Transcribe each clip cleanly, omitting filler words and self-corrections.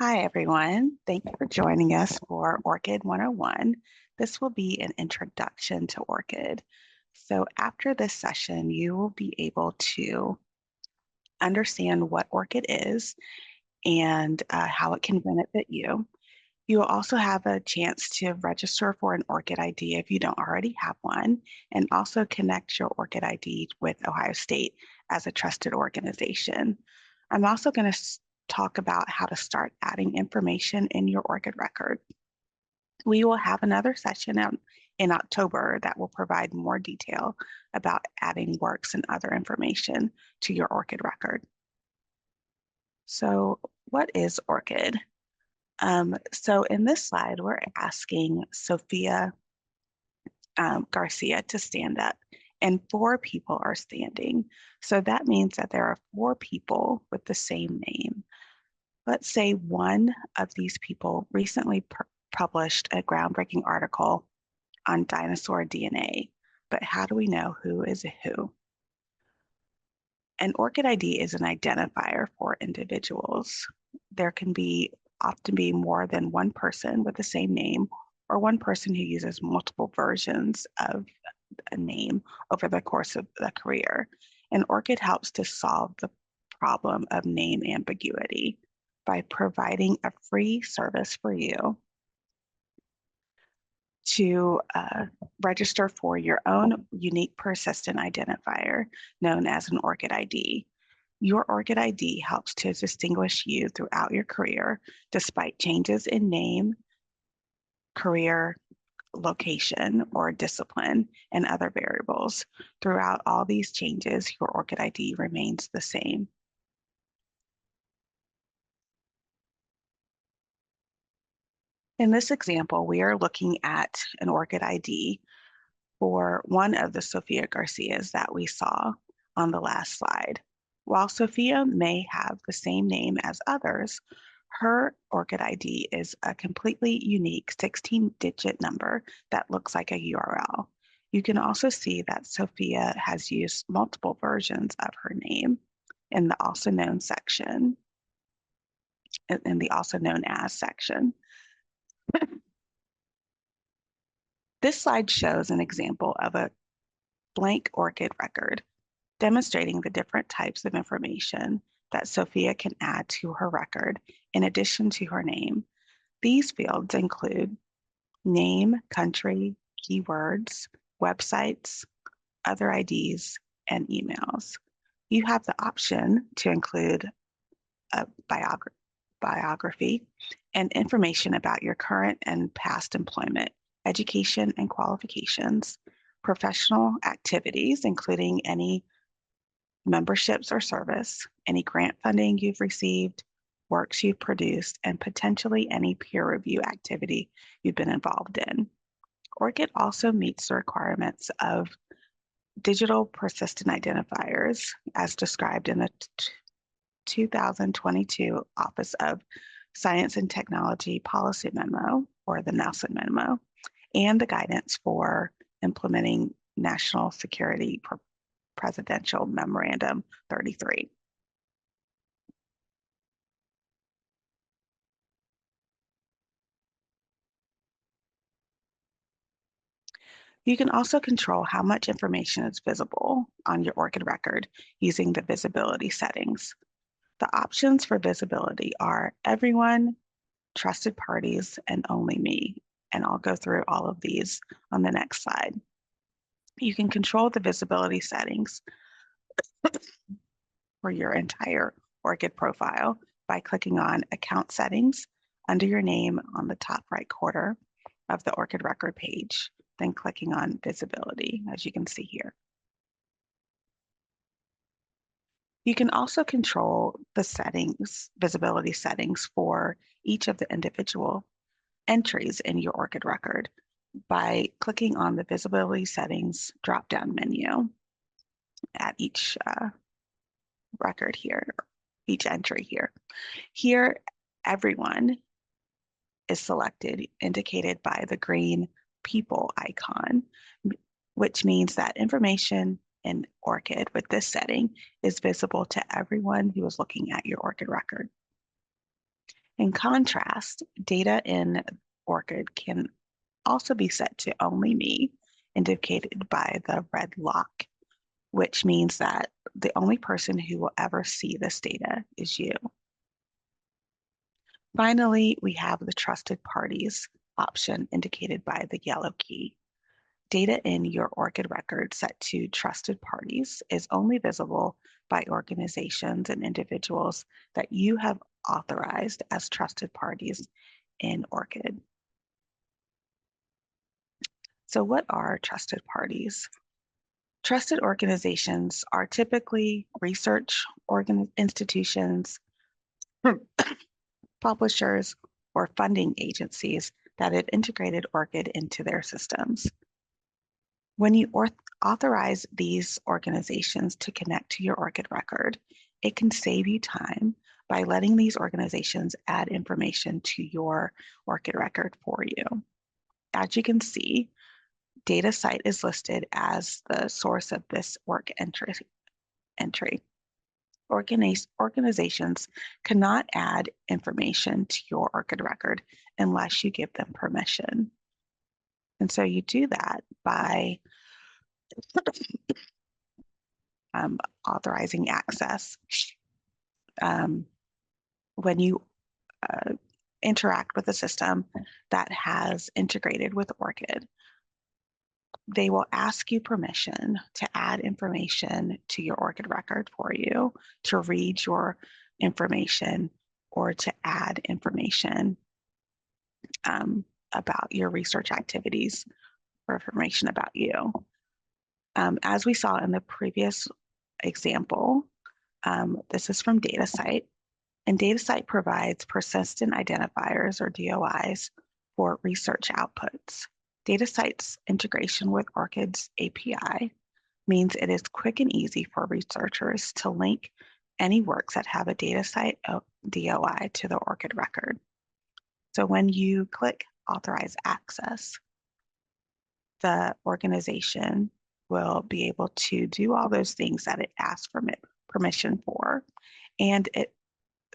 Hi, everyone. Thank you for joining us for Orchid 101. This will be an introduction to Orchid. So after this session, you will be able to understand what Orchid is and how it can benefit you. You will also have a chance to register for an Orchid ID if you don't already have one, and also connect your Orchid ID with Ohio State as a trusted organization. I'm also going to talk about how to start adding information in your Orchid record. We will have another session in October that will provide more detail about adding works and other information to your Orchid record. So what is Orchid? So in this slide, we're asking Sophia Garcia to stand up, and 4 people are standing. So that means that there are 4 people with the same name. Let's say one of these people recently published a groundbreaking article on dinosaur DNA, but how do we know who is who? An Orchid ID is an identifier for individuals. There can often be more than one person with the same name, or one person who uses multiple versions of a name over the course of the career. And Orchid helps to solve the problem of name ambiguity by providing a free service for you to register for your own unique persistent identifier known as an Orchid ID. Your Orchid ID helps to distinguish you throughout your career, despite changes in name, career, location, or discipline, and other variables. Throughout all these changes, your Orchid ID remains the same. In this example, we are looking at an Orchid ID for one of the Sophia Garcias that we saw on the last slide. While Sophia may have the same name as others, her Orchid ID is a completely unique 16-digit number that looks like a URL. You can also see that Sophia has used multiple versions of her name in the also known section, in the also known as section. This slide shows an example of a blank Orchid record, demonstrating the different types of information that Sophia can add to her record in addition to her name. These fields include name, country, keywords, websites, other IDs, and emails. You have the option to include a biography and information about your current and past employment, education and qualifications, professional activities, including any memberships or service, any grant funding you've received, works you've produced, and potentially any peer review activity you've been involved in. Orchid also meets the requirements of digital persistent identifiers as described in the 2022 Office of Science and Technology Policy Memo, or the Nelson Memo, and the guidance for implementing national security Presidential Memorandum 33. You can also control how much information is visible on your Orchid record using the visibility settings. The options for visibility are everyone, trusted parties, and only me. And I'll go through all of these on the next slide. You can control the visibility settings for your entire Orchid profile by clicking on Account Settings under your name on the top right corner of the Orchid record page, then clicking on Visibility, as you can see here. You can also control the settings, visibility settings for each of the individual entries in your Orchid record by clicking on the Visibility Settings drop-down menu at each record here, each entry here. Here, everyone is selected, indicated by the green people icon, which means that information in Orchid with this setting is visible to everyone who is looking at your Orchid record. In contrast, data in Orchid can also be set to only me, indicated by the red lock, which means that the only person who will ever see this data is you. Finally, we have the trusted parties option indicated by the yellow key. Data in your Orchid record set to trusted parties is only visible by organizations and individuals that you have authorized as trusted parties in Orchid. So what are trusted parties? Trusted organizations are typically research institutions, publishers, or funding agencies that have integrated Orchid into their systems. When you authorize these organizations to connect to your Orchid record, it can save you time by letting these organizations add information to your Orchid record for you. As you can see, DataCite is listed as the source of this work entry. Organizations cannot add information to your Orchid record unless you give them permission. And so you do that by authorizing access. When you interact with a system that has integrated with Orchid, they will ask you permission to add information to your Orchid record for you, to read your information, or to add information about your research activities or information about you. As we saw in the previous example, this is from DataCite, and DataCite provides persistent identifiers or DOIs for research outputs. DataCite's integration with Orchid's API means it is quick and easy for researchers to link any works that have a DataCite DOI to the Orchid record. So when you click Authorize Access, the organization will be able to do all those things that it asks for permission for, and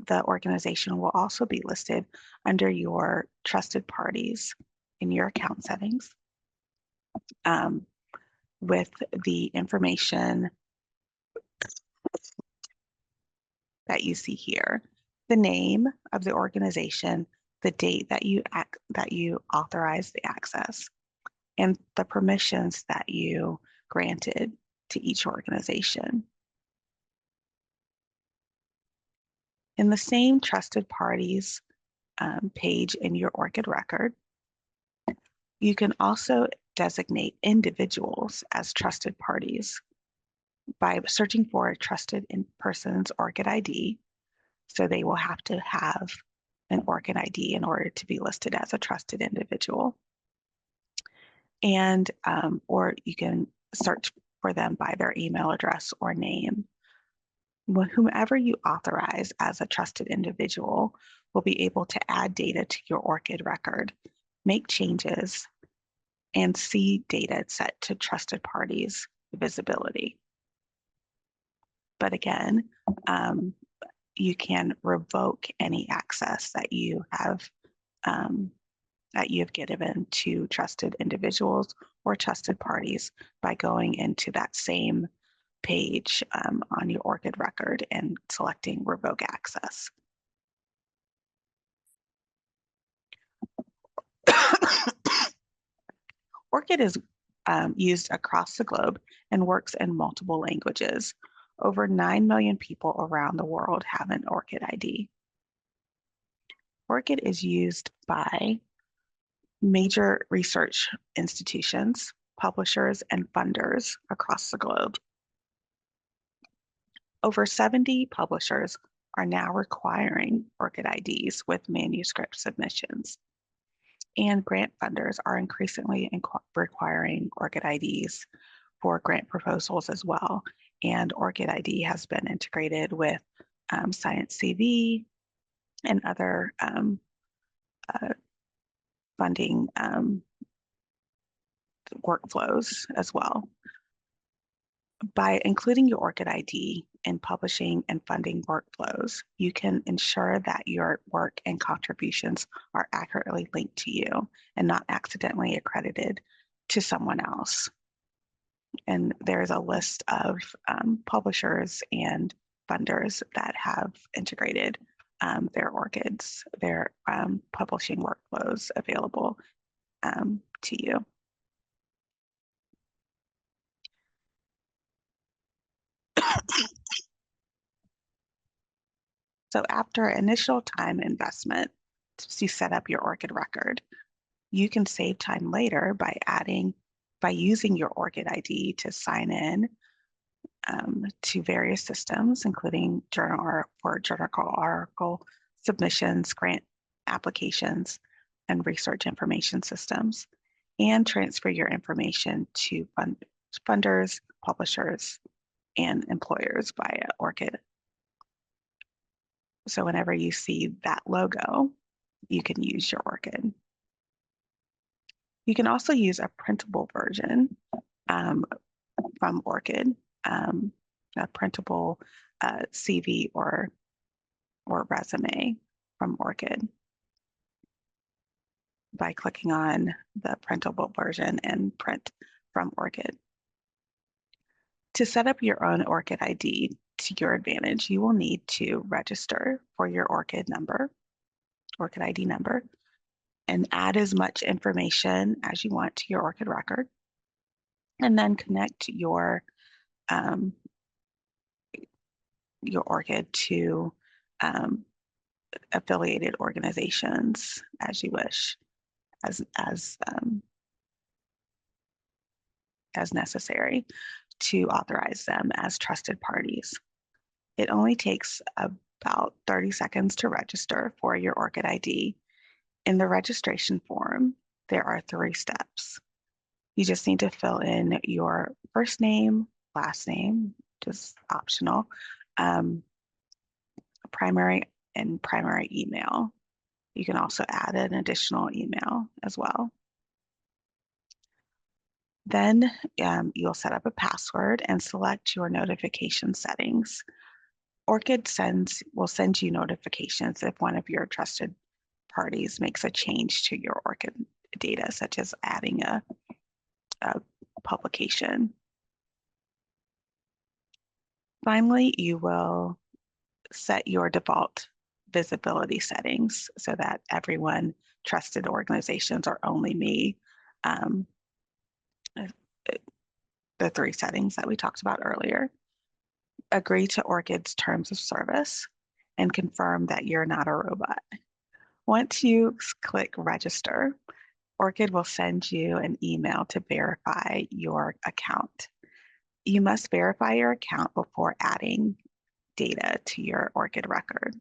the organization will also be listed under your trusted parties in your account settings with the information that you see here, the name of the organization, the date that you authorized the access, and the permissions that you granted to each organization. In the same trusted parties page in your Orchid record, you can also designate individuals as trusted parties by searching for a trusted person's Orchid ID. So they will have to have an Orchid ID in order to be listed as a trusted individual. And, or you can search for them by their email address or name. Whomever you authorize as a trusted individual will be able to add data to your Orchid record, make changes, and see data set to trusted parties visibility. But again, you can revoke any access that you have given to trusted individuals or trusted parties by going into that same page on your Orchid record and selecting Revoke Access. Orchid is used across the globe and works in multiple languages. Over 9 million people around the world have an Orchid ID. Orchid is used by major research institutions, publishers, and funders across the globe. Over 70 publishers are now requiring Orchid IDs with manuscript submissions. And grant funders are increasingly requiring Orchid IDs for grant proposals as well. And Orchid ID has been integrated with Science CV and other funding workflows as well. By including your Orchid ID in publishing and funding workflows, you can ensure that your work and contributions are accurately linked to you and not accidentally accredited to someone else. And there's a list of publishers and funders that have integrated their orchids, their publishing workflows available to you. So after initial time investment to set up your orchid record, you can save time later by using your Orchid ID to sign in to various systems, including journal article submissions, grant applications, and research information systems, and transfer your information to funders, publishers, and employers via Orchid. So whenever you see that logo, you can use your Orchid. You can also use a printable version um, from Orchid, a printable CV or resume from Orchid by clicking on the printable version and print from Orchid. To set up your own Orchid ID to your advantage, you will need to register for your Orchid ID number, and add as much information as you want to your Orchid record, and then connect your Orchid to affiliated organizations as you wish, as necessary to authorize them as trusted parties. It only takes about 30 seconds to register for your Orchid ID. In the registration form, there are 3 steps. You just need to fill in your first name, last name, just optional, primary email. You can also add an additional email as well. Then you'll set up a password and select your notification settings. Orchid will send you notifications if one of your trusted parties makes a change to your Orchid data, such as adding a publication. Finally, you will set your default visibility settings so that everyone, trusted organizations, or only me, the 3 settings that we talked about earlier. Agree to Orchid's terms of service and confirm that you're not a robot. Once you click register, Orchid will send you an email to verify your account. You must verify your account before adding data to your Orchid record.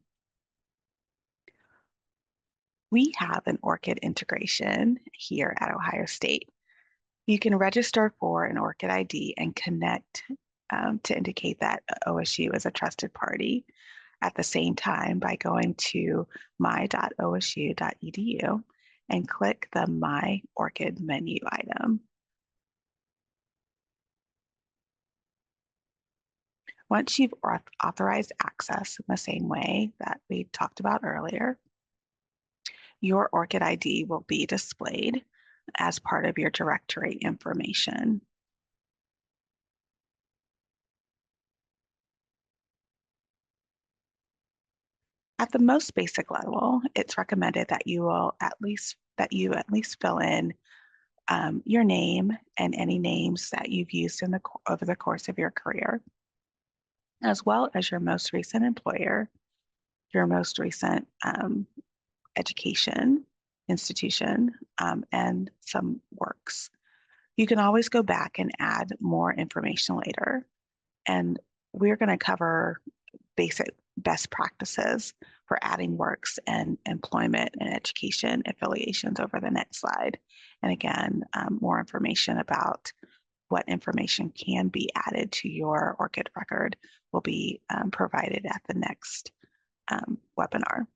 We have an Orchid integration here at Ohio State. You can register for an Orchid ID and connect to indicate that OSU is a trusted party at the same time by going to my.osu.edu and click the My Orchid menu item. Once you've authorized access in the same way that we talked about earlier, your Orchid ID will be displayed as part of your directory information. At the most basic level, it's recommended that you at least fill in your name and any names that you've used over the course of your career, as well as your most recent employer, your most recent education institution, and some works. You can always go back and add more information later. And we're going to cover basic best practices for adding works and employment and education affiliations over the next slide. And again, more information about what information can be added to your Orchid record will be provided at the next webinar.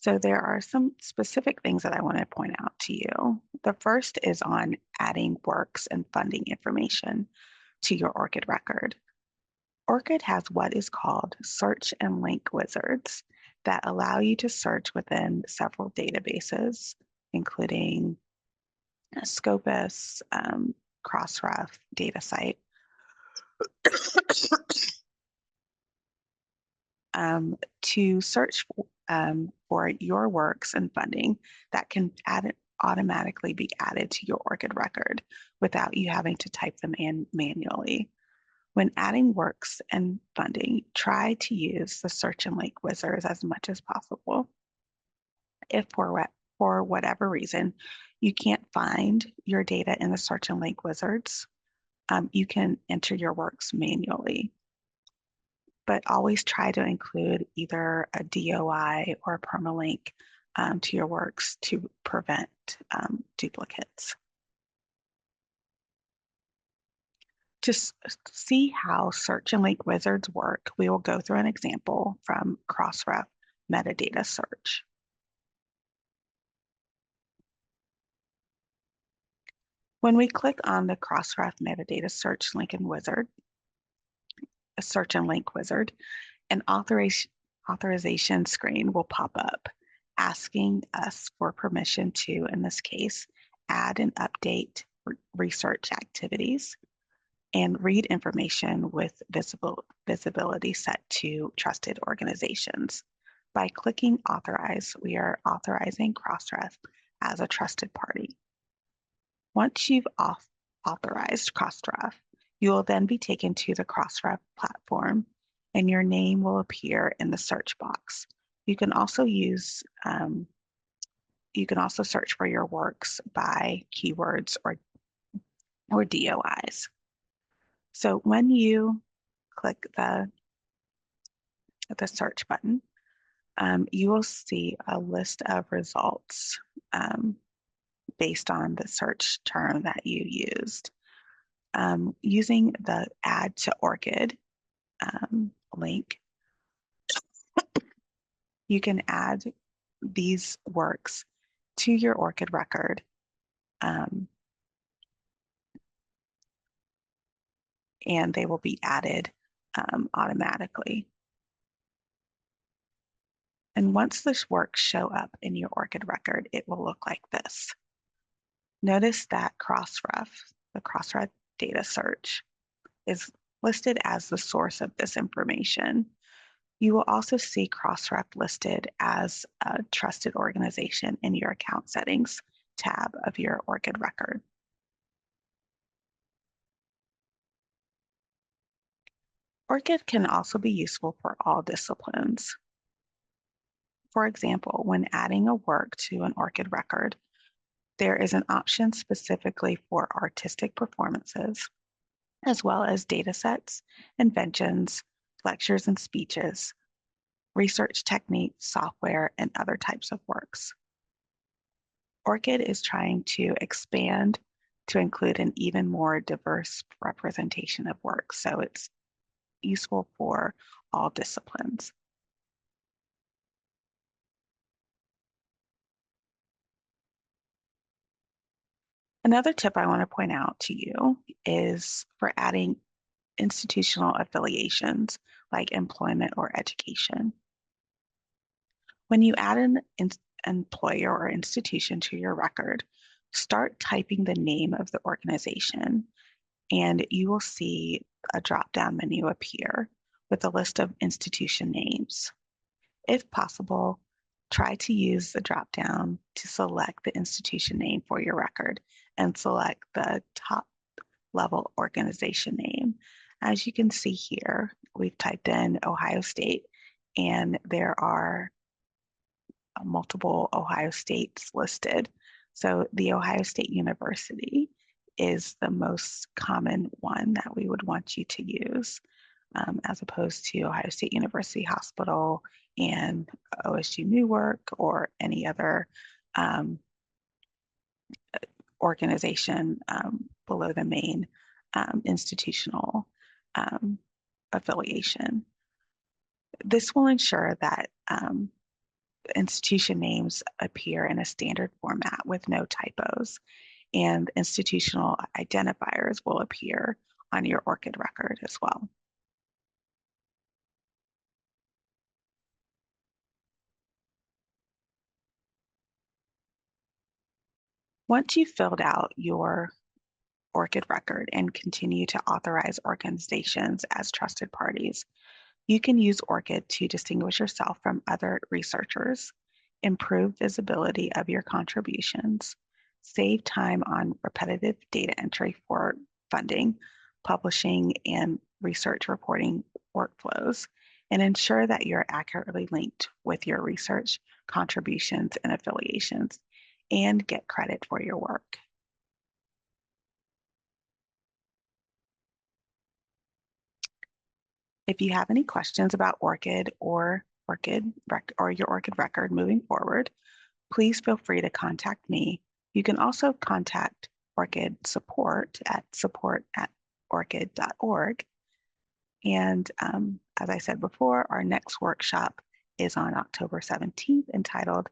So there are some specific things that I want to point out to you. The first is on adding works and funding information to your Orcid record. Orcid has what is called search and link wizards that allow you to search within several databases, including Scopus, Crossref, DataSite, to search for your works and funding that can automatically be added to your Orcid record without you having to type them in manually. When adding works and funding, try to use the search and link wizards as much as possible. If for whatever reason you can't find your data in the search and link wizards, you can enter your works manually. But always try to include either a DOI or a permalink to your works to prevent duplicates. To see how search and link wizards work, we will go through an example from Crossref metadata search. When we click on the Crossref metadata search link and wizard, a search and link wizard, an authorization screen will pop up asking us for permission to, in this case, add and update research activities and read information with visibility set to trusted organizations. By clicking authorize, we are authorizing Crossref as a trusted party. Once you've authorized Crossref, you will then be taken to the Crossref platform and your name will appear in the search box. You can also search for your works by keywords or DOIs. So when you click the search button, you will see a list of results based on the search term that you used. Using the Add to Orcid link, you can add these works to your Orcid record and they will be added automatically. And once this works show up in your Orcid record, it will look like this. Notice that Crossref, the Crossref data search, is listed as the source of this information. You will also see Crossref listed as a trusted organization in your account settings tab of your Orcid record. Orcid can also be useful for all disciplines. For example, when adding a work to an Orcid record, there is an option specifically for artistic performances, as well as data sets, inventions, lectures and speeches, research techniques, software, and other types of works. Orcid is trying to expand to include an even more diverse representation of works, so it's useful for all disciplines. Another tip I want to point out to you is for adding institutional affiliations like employment or education. When you add an employer or institution to your record, start typing the name of the organization and you will see a drop-down menu appear with a list of institution names. If possible, try to use the drop-down to select the institution name for your record and select the top level organization name. As you can see here, we've typed in Ohio State and there are multiple Ohio States listed. So the Ohio State University is the most common one that we would want you to use, as opposed to Ohio State University Hospital and OSU Newark or any other organization below the main institutional affiliation. This will ensure that The institution names appear in a standard format with no typos, and institutional identifiers will appear on your ORCID record as well. Once you've filled out your ORCID record and continue to authorize organizations as trusted parties, you can use ORCID to distinguish yourself from other researchers, improve visibility of your contributions, save time on repetitive data entry for funding, publishing, and research reporting workflows, and ensure that you're accurately linked with your research contributions and affiliations, and get credit for your work. If you have any questions about ORCID or your ORCID record moving forward, please feel free to contact me. You can also contact ORCID support at support@orcid.org. And as I said before, our next workshop is on October 17th, entitled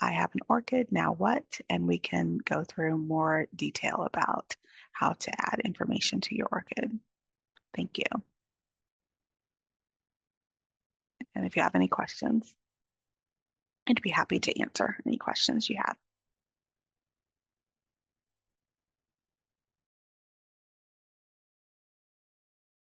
I Have an ORCID, Now What? And we can go through more detail about how to add information to your ORCID. Thank you. And if you have any questions, I'd be happy to answer any questions you have.